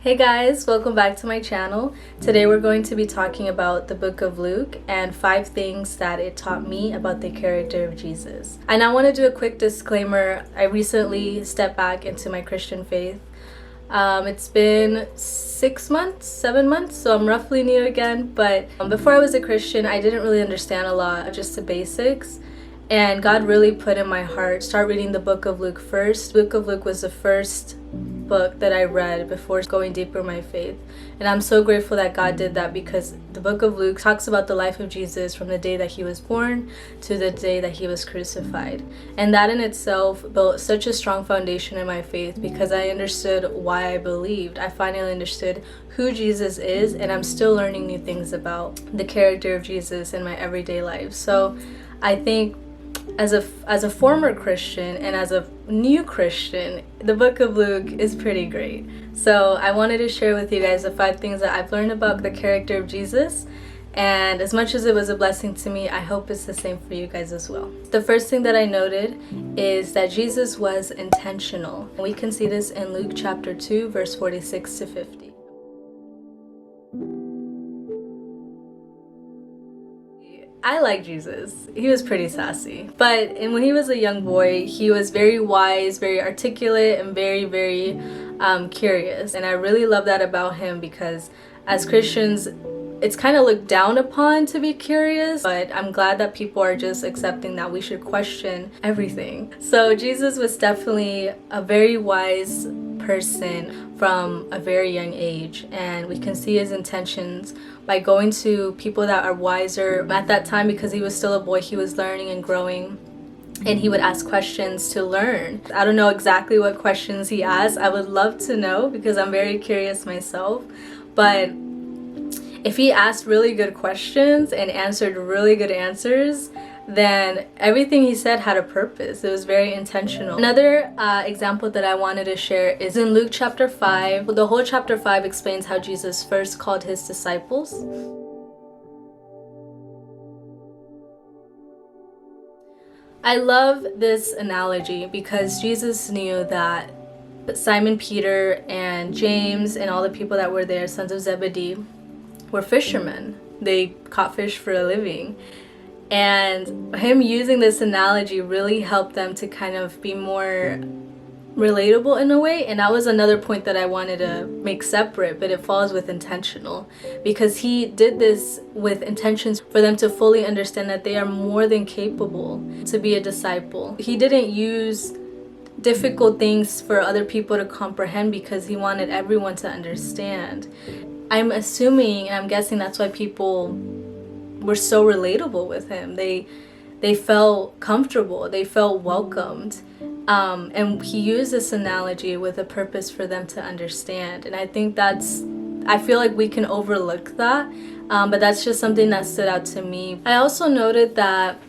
Hey guys, welcome back to my channel. Today we're going to be talking about the book of Luke and 5 things that it taught me about the character of Jesus. And I want to do a quick disclaimer. I recently stepped back into my Christian faith. It's been 7 months, so I'm roughly new again. But before I was a Christian, I didn't really understand a lot of just the basics. And God really put in my heart, start reading the book of Luke first. The book of Luke was the first book that I read before going deeper in my faith. And I'm so grateful that God did that, because the book of Luke talks about the life of Jesus from the day that he was born to the day that he was crucified. And that in itself built such a strong foundation in my faith, because I understood why I believed. I finally understood who Jesus is, and I'm still learning new things about the character of Jesus in my everyday life. So I think as a former Christian and as a new Christian, the book of Luke is pretty great. So I wanted to share with you guys the 5 things that I've learned about the character of Jesus. And as much as it was a blessing to me, I hope it's the same for you guys as well. The first thing that I noted is that Jesus was intentional. We can see this in Luke chapter 2, verse 46 to 50. I like Jesus. He was pretty sassy. But when he was a young boy, he was very wise, very articulate, and very curious. And I really love that about him, because as Christians, it's kind of looked down upon to be curious, but I'm glad that people are just accepting that we should question everything. So Jesus was definitely a very wise person from a very young age, and we can see his intentions by going to people that are wiser. At that time, because he was still a boy, he was learning and growing, and he would ask questions to learn. I don't know exactly what questions he asked. I would love to know, because I'm very curious myself. But if he asked really good questions and answered really good answers, then everything he said had a purpose. It was very intentional. Another example that I wanted to share is in Luke chapter 5. The whole chapter 5 explains how Jesus first called his disciples. I love this analogy because Jesus knew that Simon Peter and James and all the people that were there, sons of Zebedee, were fishermen. They caught fish for a living. And him using this analogy really helped them to kind of be more relatable in a way. And that was another point that I wanted to make separate, but it falls with intentional, because he did this with intentions for them to fully understand that they are more than capable to be a disciple. He didn't use difficult things for other people to comprehend, because he wanted everyone to understand. I'm assuming and I'm guessing that's why people were so relatable with him. They felt comfortable, they felt welcomed, and he used this analogy with a purpose for them to understand. And I think I feel like we can overlook that, but that's just something that stood out to me. I also noted that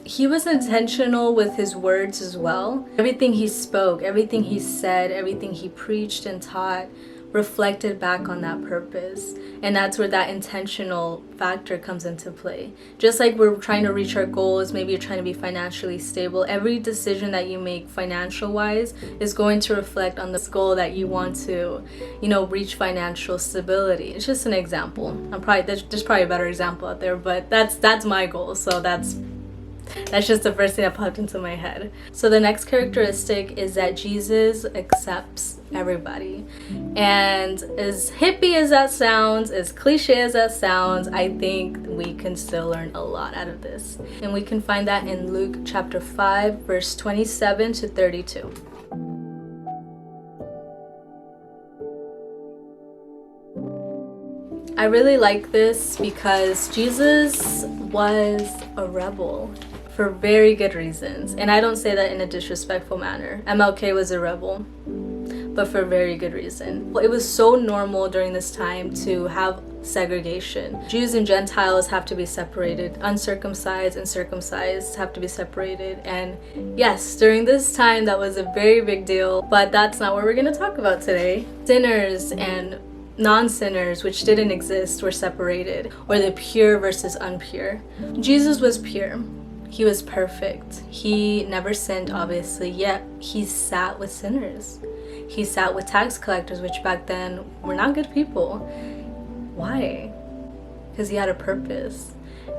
he was intentional with his words as well. Everything he spoke, everything he said, everything he preached and taught reflected back on that purpose. And that's where that intentional factor comes into play. Just like we're trying to reach our goals, maybe you're trying to be financially stable, every decision that you make financial wise is going to reflect on this goal that you want to, reach financial stability. It's just an example. There's probably a better example out there, but that's my goal. So that's just the first thing that popped into my head. So the next characteristic is that Jesus accepts everybody. And as hippie as that sounds, as cliche as that sounds, I think we can still learn a lot out of this. And we can find that in Luke chapter 5, verse 27 to 32. I really like this because Jesus was a rebel for very good reasons. And I don't say that in a disrespectful manner. MLK was a rebel, but for very good reason. It was so normal during this time to have segregation. Jews and Gentiles have to be separated. Uncircumcised and circumcised have to be separated. And yes, during this time that was a very big deal, but that's not what we're going to talk about today. Sinners and non-sinners, which didn't exist, were separated, or the pure versus impure. Jesus was pure. He was perfect. He never sinned, obviously, yet he sat with sinners. He sat with tax collectors, which back then were not good people. Why? Because he had a purpose.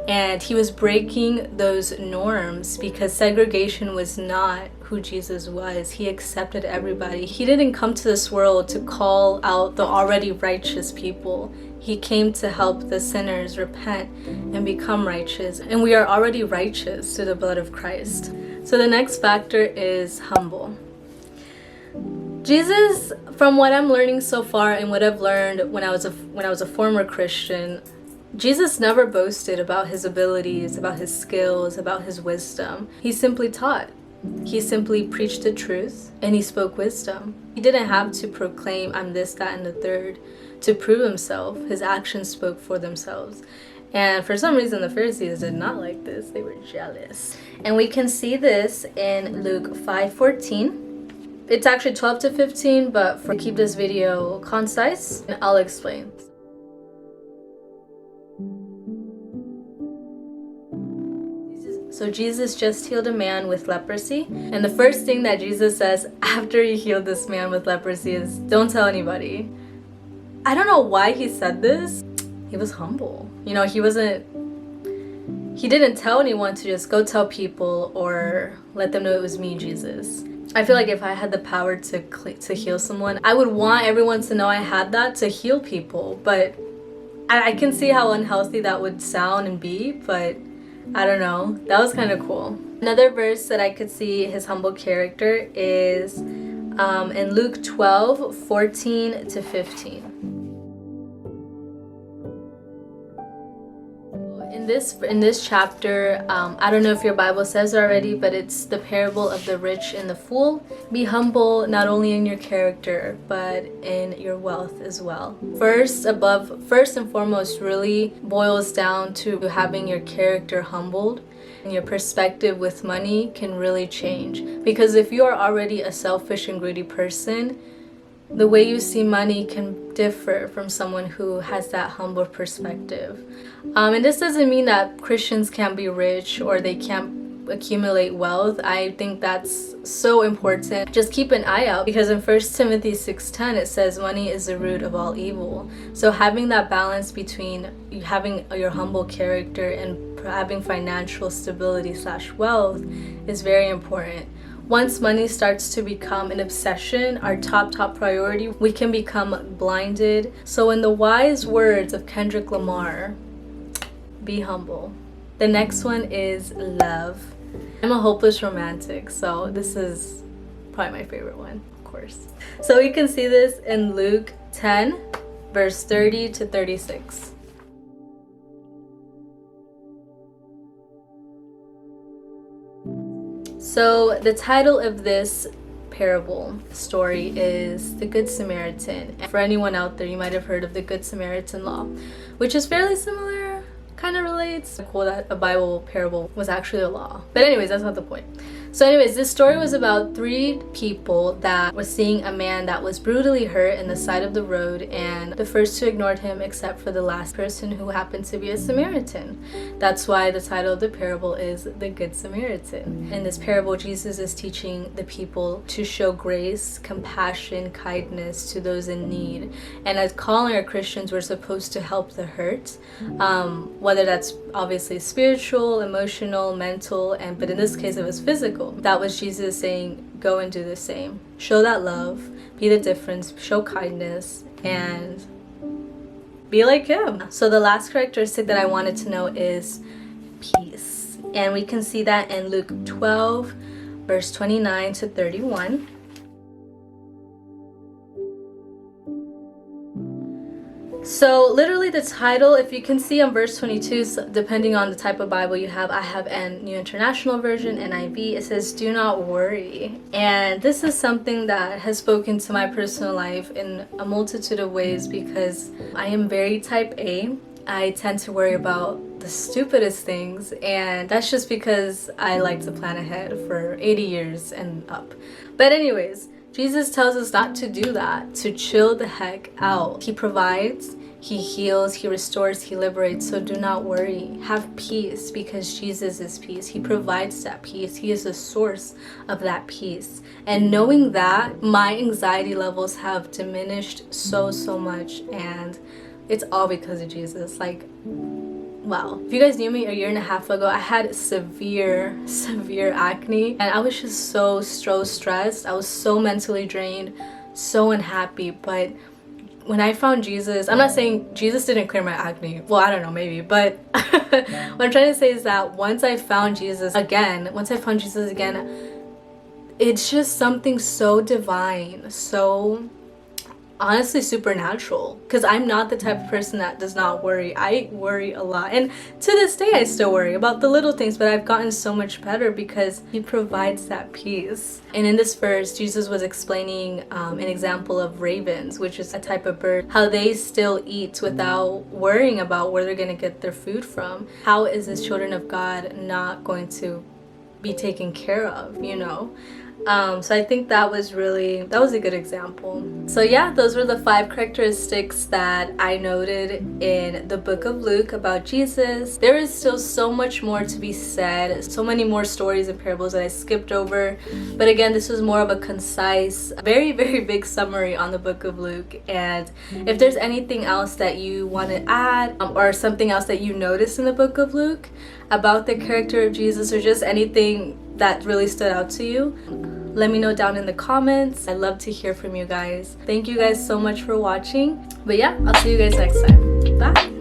And he was breaking those norms because segregation was not who Jesus was. He accepted everybody. He didn't come to this world to call out the already righteous people. He came to help the sinners repent and become righteous. And we are already righteous through the blood of Christ. So the next factor is humble. Jesus, from what I'm learning so far and what I've learned when I was a former Christian, Jesus never boasted about his abilities, about his skills, about his wisdom. He simply taught. He simply preached the truth and he spoke wisdom. He didn't have to proclaim, I'm this, that, and the third to prove himself. His actions spoke for themselves. And for some reason, the Pharisees did not like this. They were jealous. And we can see this in Luke 5:14. It's actually 12 to 15, but to keep this video concise, I'll explain. So Jesus just healed a man with leprosy. And the first thing that Jesus says after he healed this man with leprosy is, don't tell anybody. I don't know why he said this. He was humble. You know, he didn't tell anyone to just go tell people or let them know it was me, Jesus. I feel like if I had the power to heal someone, I would want everyone to know I had that to heal people. But I can see how unhealthy that would sound and be, but I don't know. That was kind of cool. Another verse that I could see his humble character is in Luke 12:14 to 15. In this chapter, I don't know if your Bible says already, but it's the parable of the rich and the fool. Be humble not only in your character, but in your wealth as well. First and foremost really boils down to having your character humbled. And your perspective with money can really change. Because if you are already a selfish and greedy person, the way you see money can differ from someone who has that humble perspective. And this doesn't mean that Christians can't be rich or they can't accumulate wealth. I think that's so important. Just keep an eye out, because in 1 Timothy 6:10 it says money is the root of all evil. So having that balance between having your humble character and having financial stability / wealth is very important. Once money starts to become an obsession, our top priority, we can become blinded. So in the wise words of Kendrick Lamar, be humble. The next one is love. I'm a hopeless romantic, so this is probably my favorite one, of course. So we can see this in Luke 10, verse 30 to 36. So the title of this parable story is The Good Samaritan. And for anyone out there, you might have heard of the Good Samaritan law, which is fairly similar, kind of relates. Cool that a Bible parable was actually a law. But anyways, that's not the point. So anyways, this story was about 3 people that were seeing a man that was brutally hurt in the side of the road, and the first 2 ignored him except for the last person, who happened to be a Samaritan. That's why the title of the parable is The Good Samaritan. In this parable, Jesus is teaching the people to show grace, compassion, kindness to those in need. And as calling our Christians, we're supposed to help the hurt, whether that's obviously spiritual, emotional, mental, but in this case it was physical. That was Jesus saying, go and do the same. Show that love, be the difference, show kindness, and be like him. So the last characteristic that I wanted to know is peace. And we can see that in Luke 12, verse 29 to 31. So literally the title, if you can see on verse 22, so depending on the type of Bible you have, I have a New International Version, NIV, it says, do not worry. And this is something that has spoken to my personal life in a multitude of ways, because I am very type A. I tend to worry about the stupidest things, and that's just because I like to plan ahead for 80 years and up. But anyways, Jesus tells us not to do that, to chill the heck out. He provides, He heals, he restores, he liberates. So do not worry. Have peace because Jesus is peace. He provides that peace. He is the source of that peace. And knowing that, my anxiety levels have diminished so much, and it's all because of Jesus. Like, wow. If you guys knew me a year and a half ago, I had severe acne, and I was just so stressed. I was so mentally drained, so unhappy. But when I found Jesus, I'm not saying Jesus didn't clear my acne. Well, I don't know, maybe. But what I'm trying to say is that once I found Jesus again, it's just something so divine, so honestly supernatural. Because I'm not the type of person that does not worry. I worry a lot, and to this day I still worry about the little things, but I've gotten so much better because he provides that peace. And in this verse, Jesus was explaining an example of ravens, which is a type of bird, how they still eat without worrying about where they're going to get their food from. How is this children of God not going to be taken care of, you know? So I think that was a good example. So yeah, those were the 5 characteristics that I noted in the book of Luke about Jesus. There is still so much more to be said, so many more stories and parables that I skipped over. But again, this was more of a concise, very big summary on the book of Luke. And if there's anything else that you want to add, or something else that you noticed in the book of Luke about the character of Jesus, or just anything that really stood out to you, let me know down in the comments. I'd love to hear from you guys. Thank you guys so much for watching. But yeah, I'll see you guys next time. Bye.